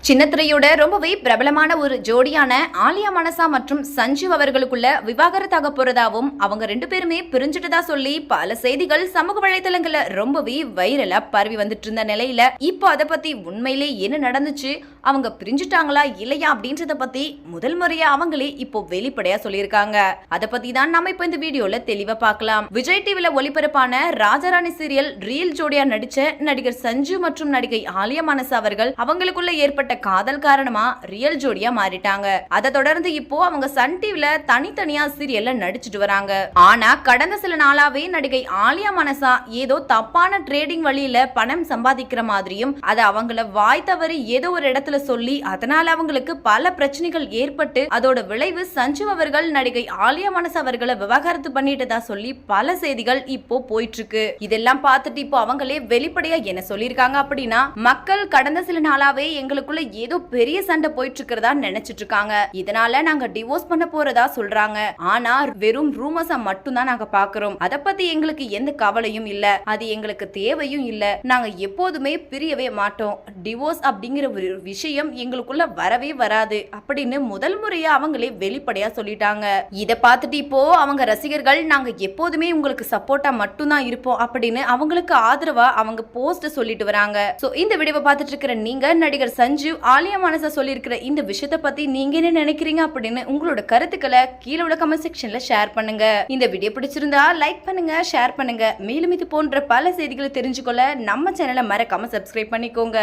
சின்னத்திரையோட ரொம்பவே பிரபலமான ஒரு ஜோடியான ஆலியா மனசா மற்றும் சஞ்சு அவர்களுக்குள்ள விவாகரத்தாக போறதாவும் அவங்க ரெண்டு பேருமே பிரிஞ்சுட்டதா சொல்லி பல செய்திகள் சமூக வலைதளங்கள்ல ரொம்பவே வைரலா பரவி வந்துட்டு இருந்த நிலையில இப்போ அதை பத்தி உண்மையிலே என்ன நடந்துச்சு, அவங்க பிரிஞ்சுட்டாங்களா இல்லையா அப்படின்றத பத்தி முதல் முறையா அவங்களே இப்போ வெளிப்படையா சொல்லியிருக்காங்க. அதை பத்தி தான் நம்ம இப்ப இந்த வீடியோல தெளிவா பார்க்கலாம். விஜய் டிவில ஒளிபரப்பான ராஜாராணி சீரியல் ரியல் ஜோடியா நடிச்ச நடிகர் சஞ்சு மற்றும் நடிகை ஆலியா மனசா அவர்கள் அவங்களுக்குள்ள ஏற்பட்ட காதல் காரணமா ரியல் ஜோடியா மாறிட்டாங்க. அதை தொடர்ந்து இப்போ அவங்க சன் டிவில தனித்தனியா சீரியல்ல நடிச்சிட்டு வராங்க. ஆனா கடந்த சில நாளாவே நடிகை ஆலியா மனசா ஏதோ தப்பான ட்ரேடிங் வழியில பணம் சம்பாதிக்கிற மாதிரியும் அதை அவங்கள வாய் தவறி ஏதோ ஒரு இடத்துல சொல்லி அதனால அவங்களுக்கு பல பிரச்சனைகள் ஏற்பட்டு அதோட விளைவு சஞ்சு அவர்கள் நடிகை ஆலியா மனசா அவர்களை விவாகரத்து பண்ணிட்டதா சொல்லி பல செய்திகள் இப்போ போயிட்டு இருக்கு. இதெல்லாம் பார்த்துட்டு இப்போ அவங்களே வெளிப்படையா என்ன சொல்லியிருக்காங்க அப்படின்னா, மக்கள் கடந்த சில நாளாவே எங்களுக்குள்ள ஏதோ பெரிய சண்டை போயிட்டு இருக்கிறதா நினைச்சிட்டு இருக்காங்க. இதனால நாங்க டிவோர்ஸ் பண்ண போறதா சொல்றாங்க. ஆனா வெறும் ரூமர்ஸா மட்டும் தான் நாங்க பாக்குறோம். அத பத்தி எங்களுக்கு எந்த கவலையும் இல்ல, அது எங்களுக்கு தேவையும் இல்ல. நாங்க எப்போதுமே பிரியவே மாட்டோம். டிவோர்ஸ் அப்படிங்கிற ஒரு விஷயம் எங்களுக்குள்ள வரவே வராது அப்படின்னு முதல் முறையா அவங்களே வெளிப்படையா சொல்லிட்டாங்க. இத பார்த்துட்டு இப்போ அவங்க ரசிகர்கள் நாங்க எப்போதுமே உங்களுக்கு சப்போர்ட்டா மட்டும் தான் இருப்போம் அப்படின்னு அவங்களுக்கு ஆதரவா அவங்க போஸ்ட் சொல்லிட்டு வராங்க. சோ இந்த வீடியோவை பார்த்துட்டு இருக்கிற நீங்க நடிகர் சஞ்சு ஆலியா மனசா சொல்லியிருக்கிற இந்த விஷயத்தை பத்தி நீங்க என்ன நினைக்கிறீங்க அப்படின்னு உங்களோட கருத்துக்களை கீழே உள்ள கமெண்ட் செக்ஷன்ல ஷேர் பண்ணுங்க. இந்த வீடியோ பிடிச்சிருந்தா லைக் பண்ணுங்க, ஷேர் பண்ணுங்க. மேலும் இது போன்ற பல செய்திகளை தெரிஞ்சுக்கொள்ள நம்ம சேனலை மறக்காம சப்ஸ்கிரைப் பண்ணிக்கோங்க.